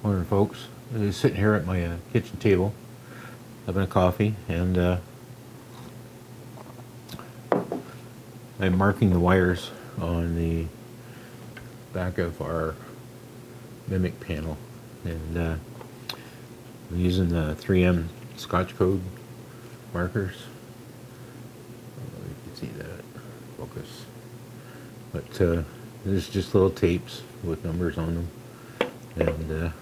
Morning, folks. I'm sitting here at my kitchen table, having a coffee, and I'm marking the wires on the back of our Mimic panel, and I'm using the 3M Scotch Code markers. You can see that focus, but there's just little tapes with numbers on them, and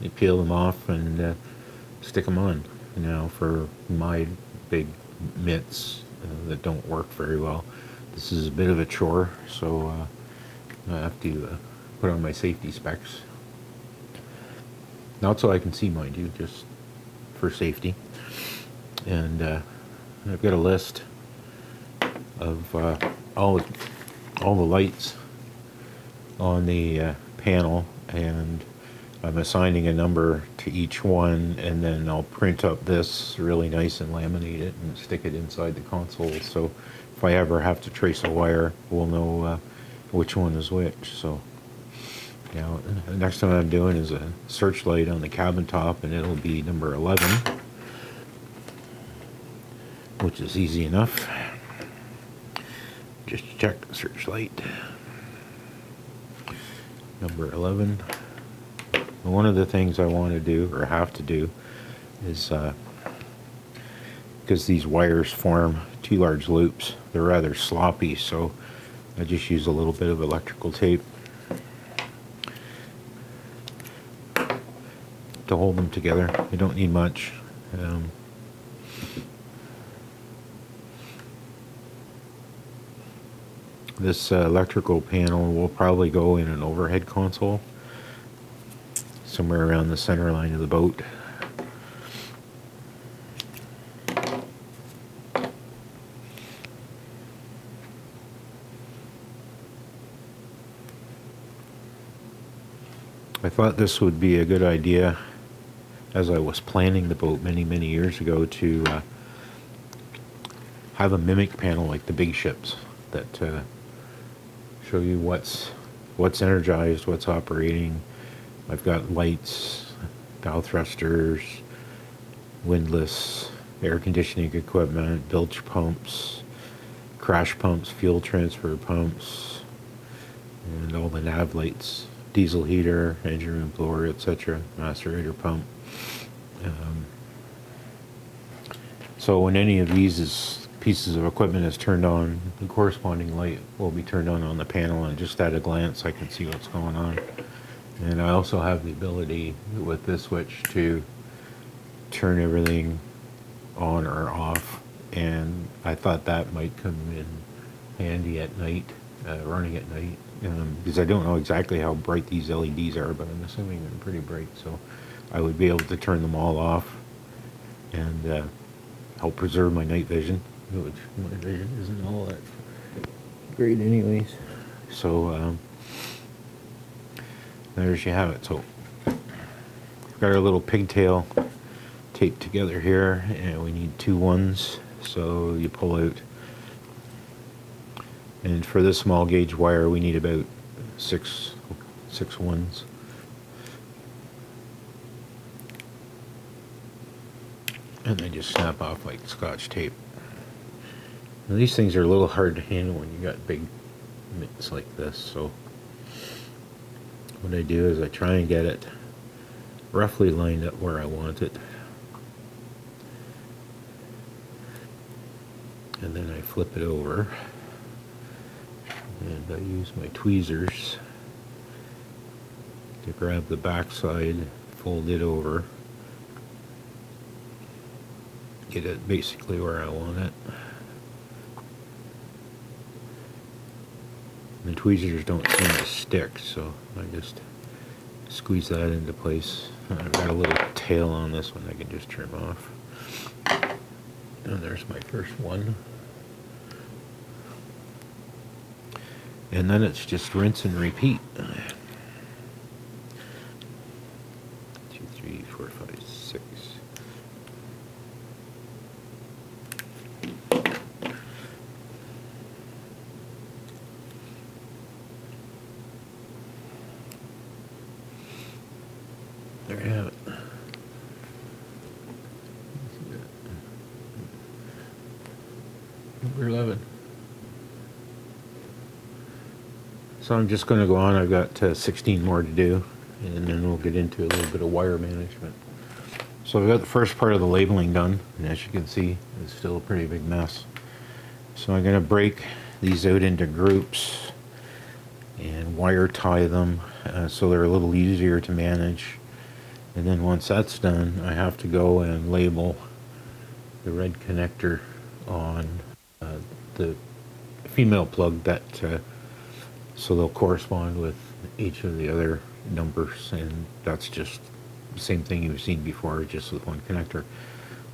you peel them off and stick them on. Now, for my big mitts that don't work very well, this is a bit of a chore, so I have to put on my safety specs. Not so I can see, mind you, just for safety. And I've got a list of all the lights on the panel, and I'm assigning a number to each one, and then I'll print up this really nice and laminate it and stick it inside the console, so if I ever have to trace a wire, we'll know which one is which. So now the next time I'm doing is a searchlight on the cabin top, and it'll be number 11, which is easy enough. Just check the searchlight. Number 11. One of the things I want to do, or have to do, is because these wires form two large loops, they're rather sloppy, so I just use a little bit of electrical tape to hold them together. You don't need much. This electrical panel will probably go in an overhead console somewhere around the center line of the boat. I thought this would be a good idea, as I was planning the boat many years ago, to have a Mimic panel like the big ships that show you what's energized, what's operating. I've got lights, bow thrusters, windlass, air conditioning equipment, bilge pumps, crash pumps, fuel transfer pumps, and all the nav lights, diesel heater, engine room blower, etc., macerator pump. So when any of these pieces of equipment is turned on, the corresponding light will be turned on the panel, and just at a glance I can see what's going on. And I also have the ability with this switch to turn everything on or off, and I thought that might come in handy at night, running at night, because I don't know exactly how bright these LEDs are, but I'm assuming they're pretty bright, so I would be able to turn them all off and help preserve my night vision, which my vision isn't all that great anyways. So there's you have it. So we've got our little pigtail taped together here, and we need 2 ones, so you pull out, and for this small gauge wire we need about six ones. And they just snap off like Scotch tape. Now, these things are a little hard to handle when you got big mitts like this, so what I do is I try and get it roughly lined up where I want it, and then I flip it over, and I use my tweezers to grab the back side, fold it over, get it basically where I want it. The tweezers don't seem to stick, so I just squeeze that into place. I've got a little tail on this one I can just trim off. And there's my first one. And then it's just rinse and repeat. 2, 3, 4, 5, 6. There you have it. Number 11. So I'm just going to go on. I've got 16 more to do, and then we'll get into a little bit of wire management. So I've got the first part of the labeling done, and as you can see, it's still a pretty big mess. So I'm going to break these out into groups and wire tie them so they're a little easier to manage. And then once that's done, I have to go and label the red connector on the female plug that so they'll correspond with each of the other numbers, and that's just the same thing you've seen before, just with one connector.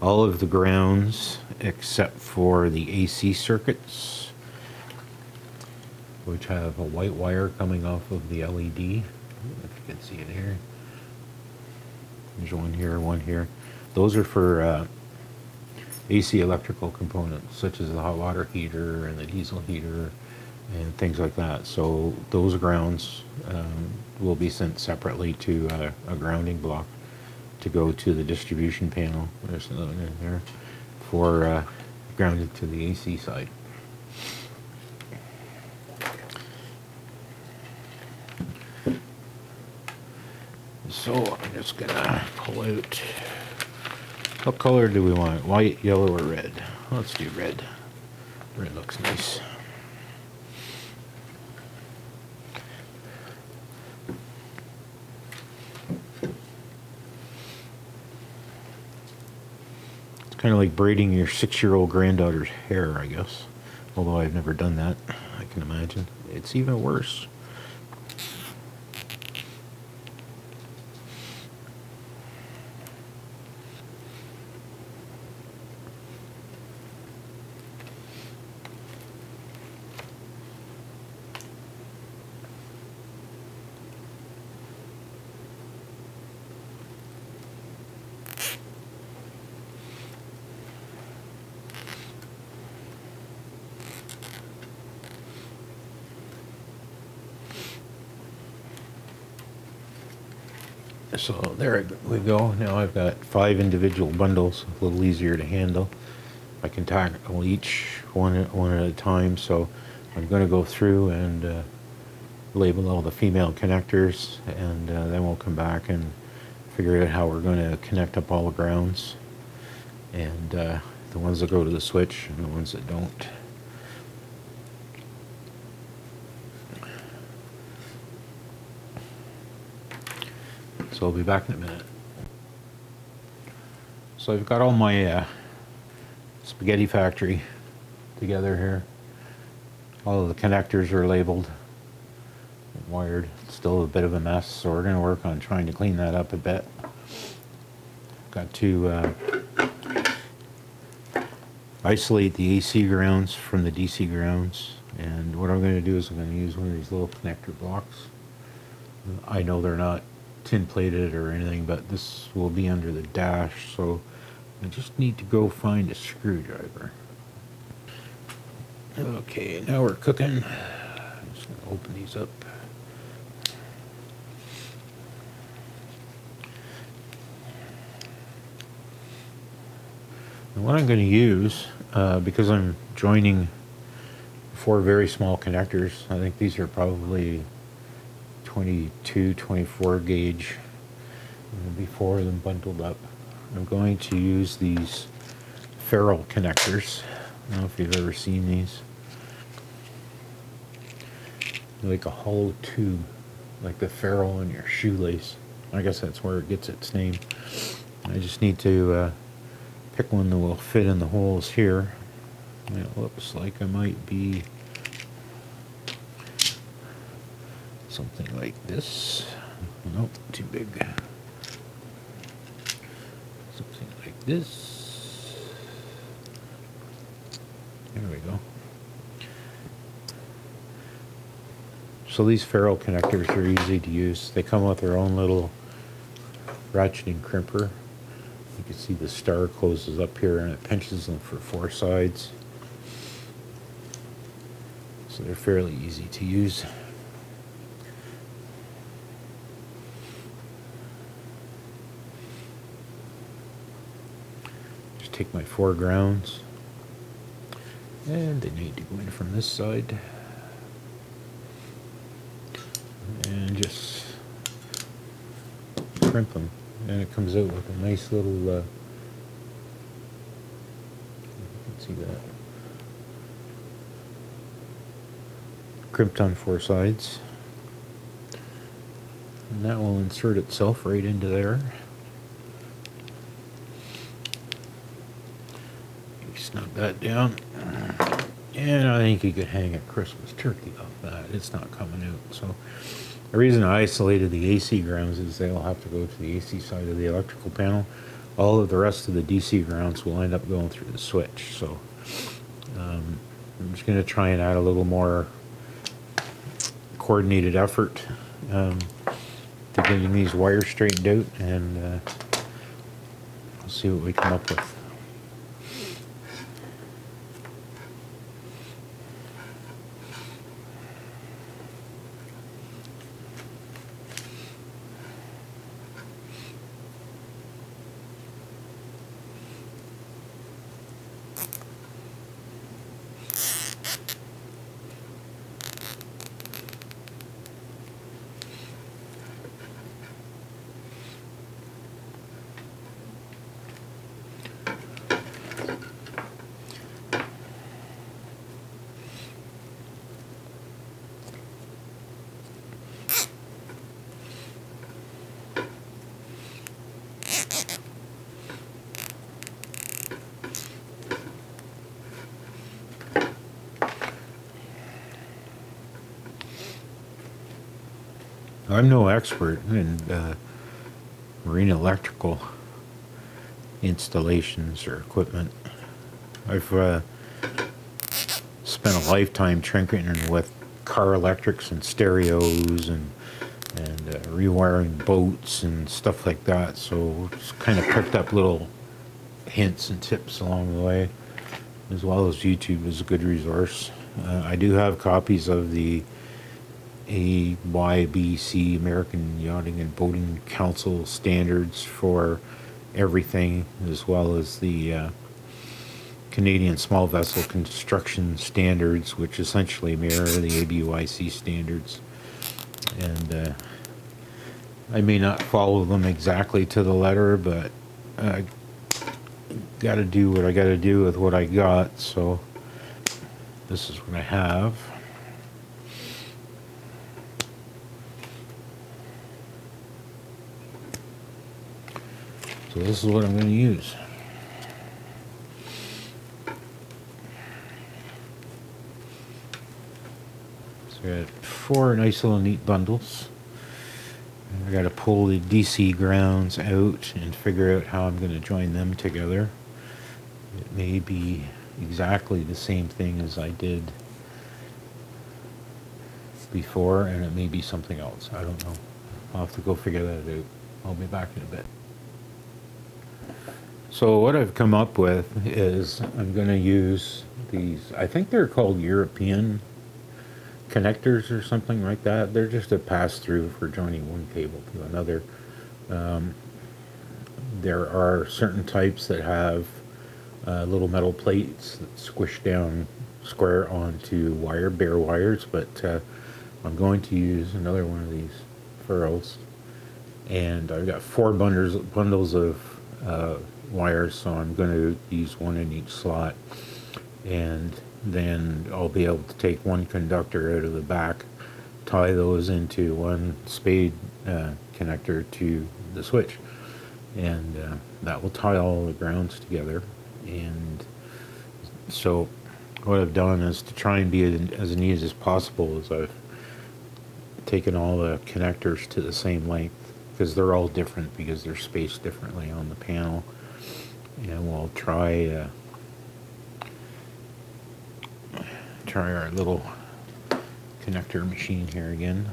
All of the grounds except for the AC circuits, which have a white wire coming off of the LED. If you can see it here. There's one here. Those are for AC electrical components, such as the hot water heater and the diesel heater and things like that. So those grounds will be sent separately to a grounding block to go to the distribution panel. There's another one in there for grounded to the AC side. So I'm just gonna pull out, what color do we want? White, yellow, or red? Let's do red. Red looks nice. It's kind of like braiding your 6-year-old granddaughter's hair, I guess. Although I've never done that, I can imagine. It's even worse. So there we go. Now I've got 5 individual bundles, a little easier to handle. I can tackle each one at a time. So I'm going to go through and label all the female connectors, and then we'll come back and figure out how we're going to connect up all the grounds, and the ones that go to the switch and the ones that don't. So I'll be back in a minute. So I've got all my spaghetti factory together here. All of the connectors are labeled and wired. It's still a bit of a mess, so we're going to work on trying to clean that up a bit. Got to isolate the AC grounds from the DC grounds, and what I'm going to do is I'm going to use one of these little connector blocks. I know they're not tin plated or anything, but this will be under the dash, so I just need to go find a screwdriver. Okay, now we're cooking. I'm just going to open these up. And what I'm going to use, because I'm joining 4 very small connectors, I think these are probably 22, 24 gauge. There'll be 4 of them bundled up. I'm going to use these ferrule connectors. I don't know if you've ever seen these. They're like a hollow tube, like the ferrule in your shoelace. I guess that's where it gets its name. I just need to pick one that will fit in the holes here. It looks like I might be something like this. Nope, too big. Something like this. There we go. So these ferrule connectors are easy to use. They come with their own little ratcheting crimper. You can see the star closes up here and it pinches them for 4 sides. So they're fairly easy to use. just take my 4 grounds, and they need to go in from this side, and just crimp them, and it comes out with a nice little, you can see that, crimped on 4 sides, and that will insert itself right into there. Snug that down, and I think you could hang a Christmas turkey off that. It's not coming out. So the reason I isolated the AC grounds is they'll have to go to the AC side of the electrical panel. All of the rest of the DC grounds will end up going through the switch. So I'm just going to try and add a little more coordinated effort to getting these wires straightened out, and we'll see what we come up with. I'm no expert in marine electrical installations or equipment. I've spent a lifetime tinkering with car electrics and stereos and rewiring boats and stuff like that. So just kind of picked up little hints and tips along the way, as well as YouTube is a good resource. I do have copies of the AYBC, American Yachting and Boating Council standards for everything, as well as the Canadian Small Vessel Construction Standards, which essentially mirror the ABYC standards. And I may not follow them exactly to the letter, but I got to do what I got to do with what I got. So this is what I have. So this is what I'm going to use. So I got 4 nice little neat bundles. I got to pull the DC grounds out and figure out how I'm going to join them together. It may be exactly the same thing as I did before, and it may be something else. I don't know. I'll have to go figure that out. I'll be back in a bit. So what I've come up with is I'm going to use these, I think they're called European connectors or something like that. They're just a pass-through for joining one cable to another. There are certain types that have little metal plates that squish down square onto bare wires, but I'm going to use another one of these furrows. And I've got 4 bundles of wires, so I'm going to use 1 in each slot, and then I'll be able to take 1 conductor out of the back, tie those into 1 spade connector to the switch, and that will tie all the grounds together. And so what I've done is to try and be as neat as possible is I've taken all the connectors to the same length, because they're all different because they're spaced differently on the panel. And we'll try our little connector machine here again.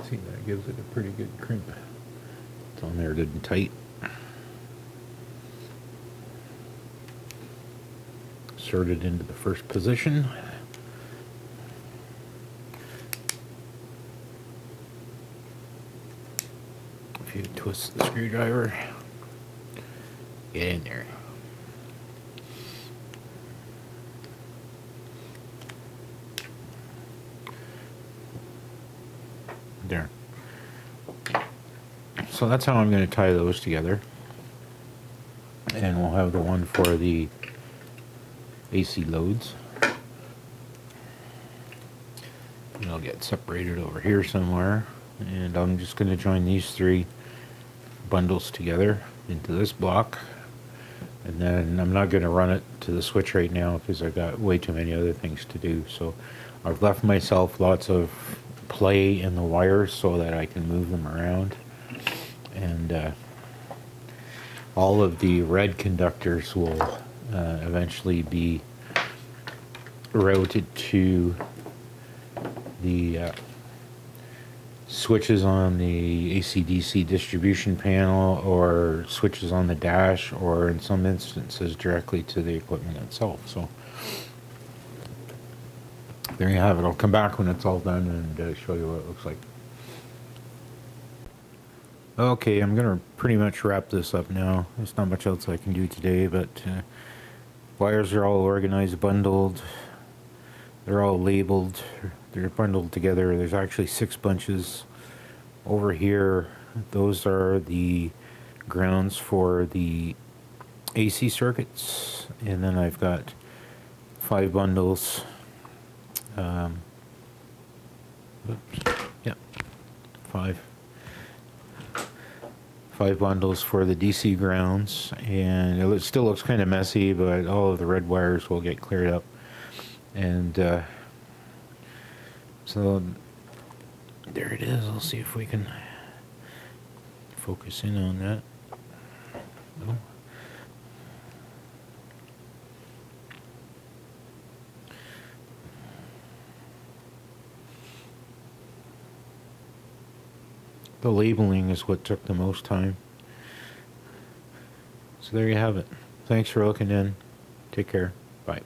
See, that gives it a pretty good crimp. It's on there good and tight. Insert it into the first position. Twist the screwdriver. Get in there. There. So that's how I'm going to tie those together. And we'll have the one for the AC loads. And I'll get separated over here somewhere. And I'm just going to join these three bundles together into this block. And then I'm not going to run it to the switch right now because I've got way too many other things to do. So I've left myself lots of play in the wires so that I can move them around. And all of the red conductors will eventually be routed to the switches on the AC/DC distribution panel, or switches on the dash, or in some instances directly to the equipment itself. So there you have it. I'll come back when it's all done and show you what it looks like. Okay, I'm gonna pretty much wrap this up now. There's not much else I can do today, but wires are all organized, bundled. They're all labeled. They're bundled together. There's actually 6 bunches. Over here, those are the grounds for the AC circuits. And then I've got 5 bundles. Oops. Yeah, 5 bundles for the DC grounds. And it still looks kind of messy, but all of the red wires will get cleared up. And so there it is. I'll see if we can focus in on that. No. The labeling is what took the most time. So there you have it. Thanks for looking in. Take care. Bye.